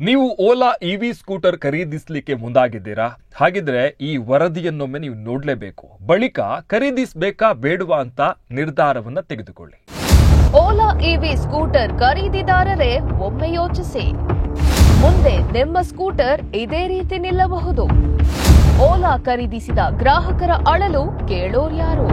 ನೀವು Ola EV scooter ಖರೀದಿಸಲಿಕ್ಕೆ ಮುಂದಾಗಿದ್ದೀರಾ? ಹಾಗಿದ್ರೆ ಈ ವರದಿಯನ್ನೊಮ್ಮೆ ನೀವು ನೋಡಲೇಬೇಕು. ಬಳಿಕ ಖರೀದಿಸಬೇಕಾ ಬೇಡವಾ ಅಂತ ನಿರ್ಧಾರವನ್ನ ತೆಗೆದುಕೊಳ್ಳಿ. ಓಲಾ ಇವಿ ಸ್ಕೂಟರ್ ಖರೀದಿದಾರರೇ ಒಮ್ಮೆ ಯೋಚಿಸಿ. ಮುಂದೆ ನಿಮ್ಮ ಸ್ಕೂಟರ್ ಇದೇ ರೀತಿ ನಿಲ್ಲಬಹುದು. ಓಲಾ ಖರೀದಿಸಿದ ಗ್ರಾಹಕರ ಅಳಲು ಕೇಳೋರ್ಯಾರು?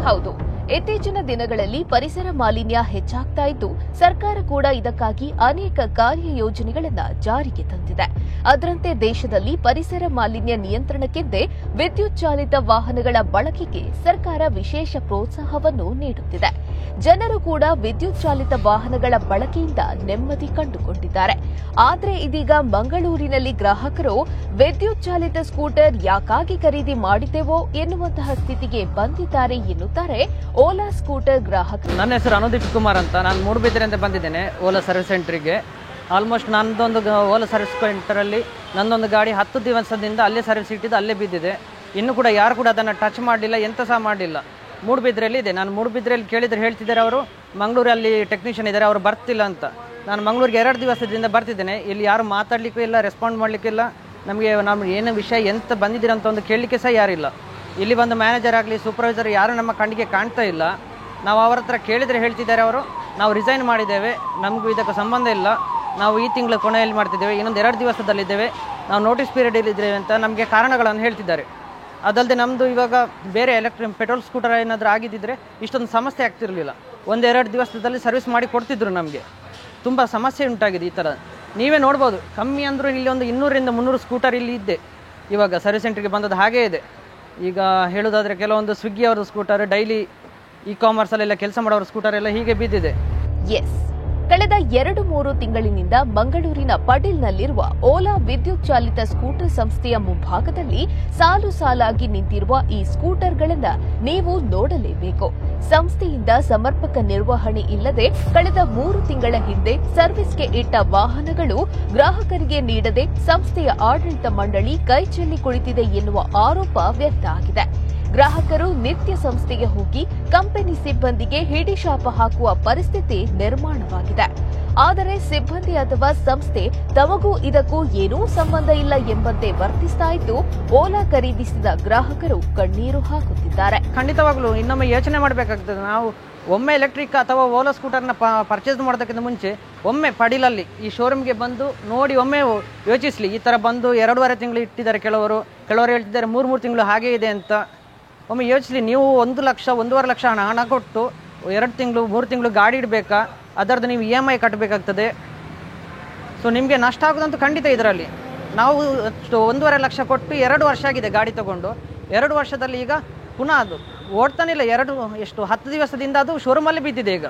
ಹೌದು, ಇತ್ತೀಚಿನ ದಿನಗಳಲ್ಲಿ ಪರಿಸರ ಮಾಲಿನ್ಯ ಹೆಚ್ಚಾಗ್ತಾ ಇದ್ದು ಸರ್ಕಾರ ಕೂಡ ಇದಕ್ಕಾಗಿ ಅನೇಕ ಕಾರ್ಯಯೋಜನೆಗಳನ್ನು ಜಾರಿಗೆ ತಂದಿದೆ. ಅದರಂತೆ ದೇಶದಲ್ಲಿ ಪರಿಸರ ಮಾಲಿನ್ಯ ನಿಯಂತ್ರಣಕ್ಕೆಂದೇ ವಿದ್ಯುತ್ ಚಾಲಿತ ವಾಹನಗಳ ಬಳಕೆಗೆ ಸರ್ಕಾರ ವಿಶೇಷ ಪ್ರೋತ್ಸಾಹವನ್ನು ನೀಡುತ್ತಿದೆ. ಜನರು ಕೂಡ ವಿದ್ಯುತ್ ಚಾಲಿತ ವಾಹನಗಳ ಬಳಕೆಯಿಂದ ನೆಮ್ಮದಿ ಕಂಡುಕೊಂಡಿದ್ದಾರೆ. ಆದರೆ ಇದೀಗ ಮಂಗಳೂರಿನಲ್ಲಿ ಗ್ರಾಹಕರು ವಿದ್ಯುತ್ ಚಾಲಿತ ಸ್ಕೂಟರ್ ಯಾಕಾಗಿ ಖರೀದಿ ಮಾಡಿದೆವೋ ಎನ್ನುವಂತಹ ಸ್ಥಿತಿಗೆ ಬಂದಿದ್ದಾರೆ ಎನ್ನುತ್ತಾರೆ ಓಲಾ ಸ್ಕೂಟರ್ ಗ್ರಾಹಕರು. ನನ್ನ ಹೆಸರು ಅನುದೀಪ್ ಕುಮಾರ್ ಅಂತ. ನಾನು ಮೂಡುಬಿದಿರೆಯಿಂದ ಬಂದಿದ್ದೇನೆ ಓಲಾ ಸರ್ವಿಸ್ ಸೆಂಟರ್ಗೆ. ಆಲ್ಮೋಸ್ಟ್ ನನ್ನದೊಂದು ಓಲಾ ಸರ್ವಿಸ್ ಸೆಂಟರಲ್ಲಿ ನನ್ನೊಂದು ಗಾಡಿ 10 ದಿವಸದಿಂದ ಅಲ್ಲೇ ಸರ್ವಿಸ್ ಇಟ್ಟಿದ್ದು ಅಲ್ಲೇ ಬಿದ್ದಿದೆ. ಇನ್ನೂ ಕೂಡ ಯಾರು ಕೂಡ ಅದನ್ನು ಟಚ್ ಮಾಡಲಿಲ್ಲ, ಎಂತ ಸಹ ಮಾಡಲಿಲ್ಲ. ಮೂಡುಬಿದಿರೆಯಲ್ಲಿ ಇದೆ. ನಾನು ಮೂಡುಬಿದಿರೆಯಲ್ಲಿ ಕೇಳಿದರೆ ಹೇಳ್ತಿದ್ದಾರೆ ಅವರು ಮಂಗಳೂರಲ್ಲಿ ಟೆಕ್ನಿಷಿಯನ್ ಇದ್ದಾರೆ, ಅವರು ಬರ್ತಿಲ್ಲ ಅಂತ. ನಾನು ಮಂಗಳೂರಿಗೆ 2 ದಿವಸದಿಂದ ಬರ್ತಿದ್ದೇನೆ. ಇಲ್ಲಿ ಯಾರು ಮಾತಾಡಲಿಕ್ಕೂ ಇಲ್ಲ, ರೆಸ್ಪಾಂಡ್ ಮಾಡಲಿಕ್ಕಿಲ್ಲ. ನಮಗೆ ಏನು ವಿಷಯ ಎಂತ ಬಂದಿದ್ದೀರ ಅಂತ ಒಂದು ಕೇಳಲಿಕ್ಕೆ ಸಹ ಯಾರಿಲ್ಲ. ಇಲ್ಲಿ ಬಂದು ಮ್ಯಾನೇಜರ್ ಆಗಲಿ ಸೂಪರ್ವೈಸರ್ ಯಾರು ನಮ್ಮ ಕಣ್ಣಿಗೆ ಕಾಣ್ತಾ ಇಲ್ಲ. ನಾವು ಅವರ ಹತ್ರ ಕೇಳಿದರೆ ಹೇಳ್ತಿದ್ದಾರೆ ಅವರು ನಾವು ರಿಸೈನ್ ಮಾಡಿದ್ದೇವೆ, ನಮಗೂ ಇದಕ್ಕೆ ಸಂಬಂಧ ಇಲ್ಲ, ನಾವು ಈ ತಿಂಗಳ ಕೊನೆಯಲ್ಲಿ ಮಾಡ್ತಿದ್ದೇವೆ, ಇನ್ನೊಂದು 2 ದಿವಸದಲ್ಲಿದ್ದೇವೆ, ನಾವು ನೋಟಿಸ್ ಪೀರಿಯಡ್ ಇದ್ದೇವೆ ಅಂತ ನಮಗೆ ಕಾರಣಗಳನ್ನು ಹೇಳ್ತಿದ್ದಾರೆ. ಅದಲ್ಲದೆ ನಮ್ಮದು ಇವಾಗ ಬೇರೆ ಪೆಟ್ರೋಲ್ ಸ್ಕೂಟರ್ ಏನಾದರೂ ಆಗಿದ್ದಿದ್ರೆ ಇಷ್ಟೊಂದು ಸಮಸ್ಯೆ ಆಗ್ತಿರಲಿಲ್ಲ. 1-2 ದಿವಸದಲ್ಲಿ ಸರ್ವಿಸ್ ಮಾಡಿ ಕೊಡ್ತಿದ್ರು. ನಮಗೆ ತುಂಬ ಸಮಸ್ಯೆ ಉಂಟಾಗಿದೆ ಈ ಥರ. ನೀವೇ ನೋಡ್ಬೋದು, ಕಮ್ಮಿ ಅಂದರೂ ಇಲ್ಲಿ ಒಂದು 200-300 ಸ್ಕೂಟರ್ ಇಲ್ಲಿ ಇದ್ದೆ. ಇವಾಗ ಸರ್ವಿಸ್ ಸೆಂಟ್ರಿಗೆ ಬಂದದ್ದು ಹಾಗೇ ಇದೆ. ಈಗ ಹೇಳೋದಾದರೆ ಕೆಲವೊಂದು ಸ್ವಿಗ್ಗಿ ಅವರ ಸ್ಕೂಟರ್, ಡೈಲಿ ಇ-ಕಾಮರ್ಸಲ್ಲೆಲ್ಲ ಕೆಲಸ ಮಾಡೋರ ಸ್ಕೂಟರ್ ಎಲ್ಲ ಹೀಗೆ ಬಿದ್ದಿದೆ. ಎಸ್, ಕಳೆದ 2-3 ತಿಂಗಳಿನಿಂದ ಮಂಗಳೂರಿನ ಪಡೀಲ್ನಲ್ಲಿರುವ ಓಲಾ ವಿದ್ಯುತ್ ಚಾಲಿತ ಸ್ಕೂಟರ್ ಸಂಸ್ಥೆಯ ಮುಂಭಾಗದಲ್ಲಿ ಸಾಲು ಸಾಲಾಗಿ ನಿಂತಿರುವ ಈ ಸ್ಕೂಟರ್ಗಳನ್ನು ನೀವು ನೋಡಲೇಬೇಕು. ಸಂಸ್ಥೆಯಿಂದ ಸಮರ್ಪಕ ನಿರ್ವಹಣೆ ಇಲ್ಲದೆ ಕಳೆದ 3 ತಿಂಗಳ ಹಿಂದೆ ಸರ್ವಿಸ್ಗೆ ಇಟ್ಟ ವಾಹನಗಳು ಗ್ರಾಹಕರಿಗೆ ನೀಡದೆ ಸಂಸ್ಥೆಯ ಆಡಳಿತ ಮಂಡಳಿ ಕೈಚೆಲ್ಲಿ ಕುಳಿತಿದೆ ಎನ್ನುವ ಆರೋಪ ವ್ಯಕ್ತ ಆಗಿದೆ. ಗ್ರಾಹಕರು ನಿತ್ಯ ಸಂಸ್ಥೆಗೆ ಹೋಗಿ ಕಂಪನಿ ಸಿಬ್ಬಂದಿಗೆ ಹಿಡಿಶಾಪ ಹಾಕುವ ಪರಿಸ್ಥಿತಿ ನಿರ್ಮಾಣವಾಗಿದೆ. ಆದರೆ ಸಿಬ್ಬಂದಿ ಅಥವಾ ಸಂಸ್ಥೆ ತಮಗೂ ಇದಕ್ಕೂ ಏನೂ ಸಂಬಂಧ ಇಲ್ಲ ಎಂಬಂತೆ ವರ್ತಿಸ್ತಾ ಇದ್ದು ಓಲಾ ಖರೀದಿಸಿದ ಗ್ರಾಹಕರು ಕಣ್ಣೀರು ಹಾಕುತ್ತಿದ್ದಾರೆ. ಖಂಡಿತವಾಗ್ಲೂ ಇನ್ನೊಮ್ಮೆ ಯೋಚನೆ ಮಾಡಬೇಕಾಗ್ತದೆ. ನಾವು ಒಮ್ಮೆ ಎಲೆಕ್ಟ್ರಿಕ್ ಅಥವಾ ಓಲಾ ಸ್ಕೂಟರ್ನ ಪರ್ಚೇಸ್ ಮಾಡೋದಕ್ಕಿಂತ ಮುಂಚೆ ಒಮ್ಮೆ ಪಡೀಲಲ್ಲಿ ಈ ಶೋರೂಮ್ಗೆ ಬಂದು ನೋಡಿ ಒಮ್ಮೆ ಯೋಚಿಸಲಿ. ಈ ಥರ ಬಂದು 2.5 ತಿಂಗಳು ಇಟ್ಟಿದ್ದಾರೆ, ಕೆಲವರು ಹೇಳ್ತಿದ್ದಾರೆ 3 ತಿಂಗಳು ಹಾಗೇ ಇದೆ ಅಂತ. ಒಮ್ಮೆ ಯೋಚಿಸಲಿ. ನೀವು 1 ಲಕ್ಷ 1.5 ಲಕ್ಷ ಹಣ ಕೊಟ್ಟು 2 ತಿಂಗಳು 3 ತಿಂಗಳು ಗಾಡಿ ಇಡಬೇಕಾ? ಅದರದ್ದು ನೀವು EMI ಕಟ್ಟಬೇಕಾಗ್ತದೆ. ಸೊ ನಿಮಗೆ ನಷ್ಟ ಆಗೋದಂತೂ ಖಂಡಿತ ಇದರಲ್ಲಿ. ನಾವು 1.5 ಲಕ್ಷ ಕೊಟ್ಟು 2 ವರ್ಷ ಆಗಿದೆ ಗಾಡಿ ತಗೊಂಡು. 2 ವರ್ಷದಲ್ಲಿ ಈಗ ಪುನಃ ಅದು ಓಡ್ತಾನಿಲ್ಲ. 10 ದಿವಸದಿಂದ ಅದು ಶೋರೂಮಲ್ಲಿ ಬಿದ್ದಿದೆ. ಈಗ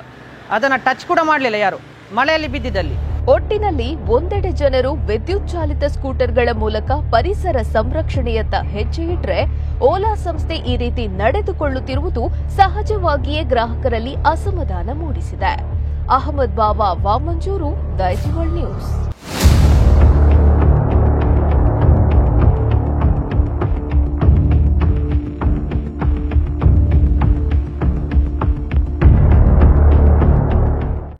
ಅದನ್ನು ಟಚ್ ಕೂಡ ಮಾಡಲಿಲ್ಲ ಯಾರು, ಮಳೆಯಲ್ಲಿ ಬಿದ್ದಿದ್ದಲ್ಲಿ. ಒಟ್ಟಿನಲ್ಲಿ ಒಂದೆಡೆ ಜನರು ವಿದ್ಯುತ್ ಚಾಲಿತ ಸ್ಕೂಟರ್ಗಳ ಮೂಲಕ ಪರಿಸರ ಸಂರಕ್ಷಣೆಯತ್ತ ಹೆಜ್ಜೆ ಇಟ್ರೆ ಓಲಾ ಸಂಸ್ಥೆ ಈ ರೀತಿ ನಡೆದುಕೊಳ್ಳುತ್ತಿರುವುದು ಸಹಜವಾಗಿಯೇ ಗ್ರಾಹಕರಲ್ಲಿ ಅಸಮಾಧಾನ ಮೂಡಿಸಿದೆ. ಅಹಮದ್ ಬಾವಾ ವಾಮಂಜೂರು, ದೈಜಿವಲ್ ನ್ಯೂಸ್.